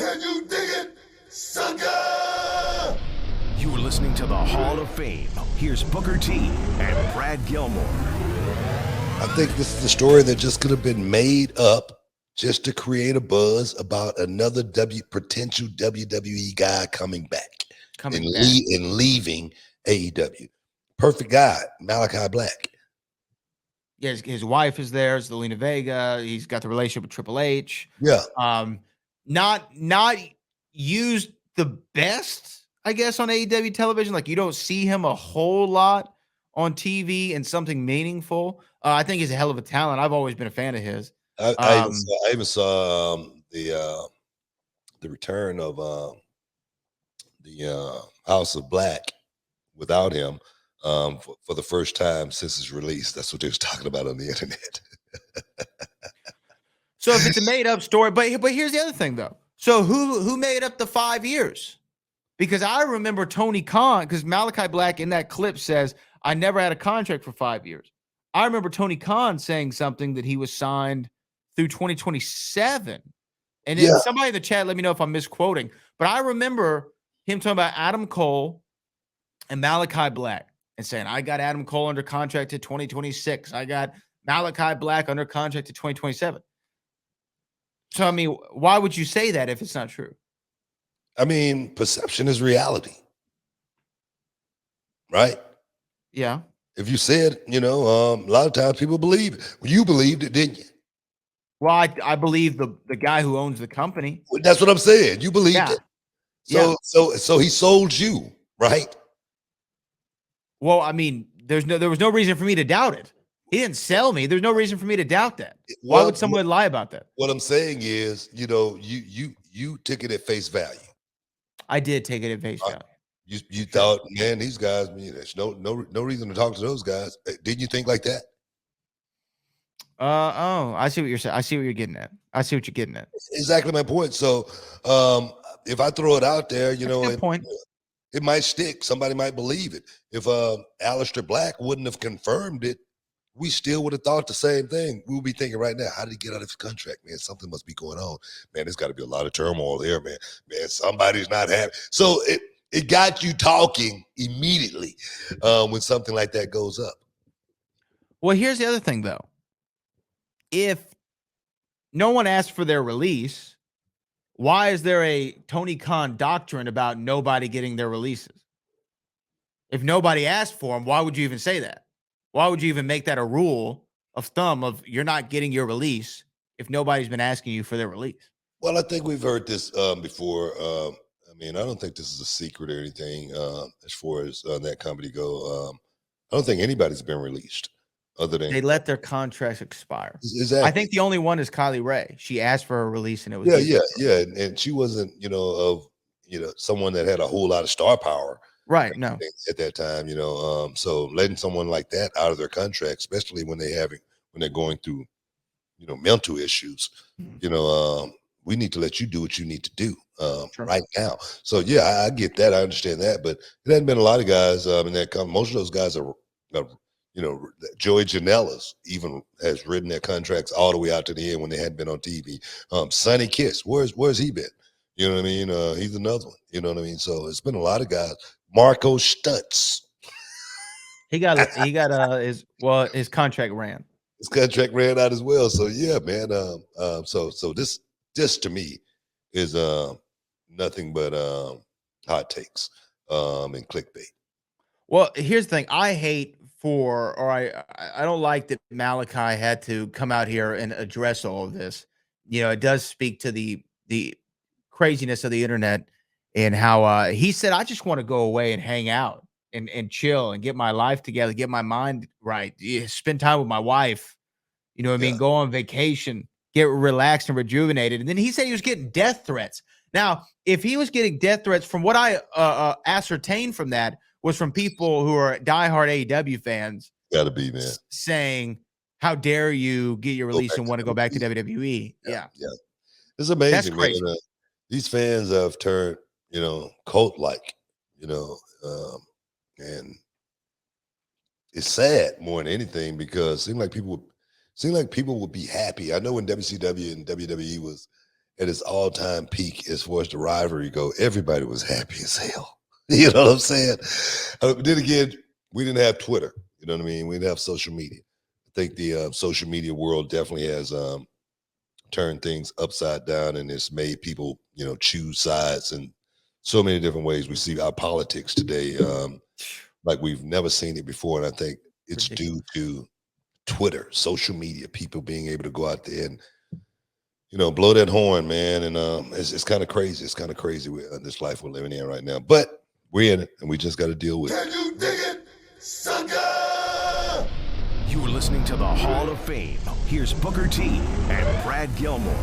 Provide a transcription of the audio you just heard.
Can you dig it, sucker? You are listening to the Hall of Fame. Here's Booker T and Brad Gilmore. I think this is a story that just could have been made up just to create a buzz about another potential WWE guy coming back and leaving AEW. Perfect guy, Malakai Black. Yeah, his wife is there, Zelina Vega. He's got the relationship with Triple H. Yeah. Not used the best, I guess, on AEW television. Like, you don't see him a whole lot on TV and something meaningful. I think he's a hell of a talent. I've always been a fan of his. I even saw the return of the House of Black without him for the first time since his release. That's what they was talking about on the internet. So if it's a made up story, but here's the other thing though. So who made up the 5 years? Because I remember Tony Khan, because Malakai Black in that clip says, I never had a contract for 5 years. I remember Tony Khan saying something that he was signed through 2027. And then somebody in the chat, let me know if I'm misquoting. But I remember him talking about Adam Cole and Malakai Black and saying, I got Adam Cole under contract to 2026. I got Malakai Black under contract to 2027. So, I mean, why would you say that if it's not true? I mean, perception is reality. Right? Yeah. If you said, a lot of times people believe it. Well, you believed it, didn't you? Well, I believe the guy who owns the company. Well, that's what I'm saying. You believed it. So he sold you, right? Well, I mean, there was no reason for me to doubt it. He didn't sell me. There's no reason for me to doubt that. Why would someone lie about that? What I'm saying is, you took it at face value. I did take it at face value. You thought, man, these guys, there's no reason to talk to those guys. Didn't you think like that? I see what you're saying. I see what you're getting at. Exactly my point. So, if I throw it out there, it might stick. Somebody might believe it. If Aleister Black wouldn't have confirmed it, we still would have thought the same thing. We would be thinking right now, how did he get out of his contract, man? Something must be going on. Man, there's got to be a lot of turmoil there, man. Man, somebody's not happy. So it got you talking immediately when something like that goes up. Well, here's the other thing, though. If no one asked for their release, why is there a Tony Khan doctrine about nobody getting their releases? If nobody asked for them, why would you even say that? Why would you even make that a rule of thumb of you're not getting your release if nobody's been asking you for their release? Well, I think we've heard this before. I don't think this is a secret or anything as far as that company go. I don't think anybody's been released other than they let their contracts expire. Exactly. I think the only one is Kylie Ray. She asked for a release and it was and she wasn't someone that had a whole lot of star power. Right. No. At that time, so letting someone like that out of their contract, especially when they're going through, mental issues, we need to let you do what you need to do right now. So I get that. I understand that, but it hasn't been a lot of guys in that company. Most of those guys are, Joey Janela's even has written their contracts all the way out to the end when they hadn't been on TV. Sonny Kiss, where's he been? You know what I mean? He's another one. You know what I mean? So it's been a lot of guys. Marco Stutz. He got his contract ran. His contract ran out as well. So yeah, man. So this to me is nothing but hot takes and clickbait. Well, here's the thing. I don't like that Malakai had to come out here and address all of this. It does speak to the craziness of the internet and how he said, I just want to go away and hang out and chill and get my life together, get my mind right, spend time with my wife, go on vacation, get relaxed and rejuvenated. And then he said he was getting death threats. Now, if he was getting death threats, from what I ascertained from that, was from people who are diehard AEW fans. Gotta be, man. Saying, how dare you get your release and want to go back to WWE? Yeah. It's amazing. That's crazy. Man. These fans have turned, cult-like, and it's sad more than anything because it seemed like people would be happy. I know when WCW and WWE was at its all-time peak as far as the rivalry go, everybody was happy as hell. You know what I'm saying? Then again, we didn't have Twitter. You know what I mean? We didn't have social media. I think the social media world definitely has turned things upside down, and it's made people, choose sides in so many different ways. We see our politics today like we've never seen it before, and I think it's due to Twitter, social media, people being able to go out there and blow that horn, man. And it's kind of crazy. It's kind of crazy with this life we're living in right now. But we're in it, and we just got to deal with it. Can you dig it, sucker? You're listening to the Hall of Fame. Here's Booker T and Brad Gilmore.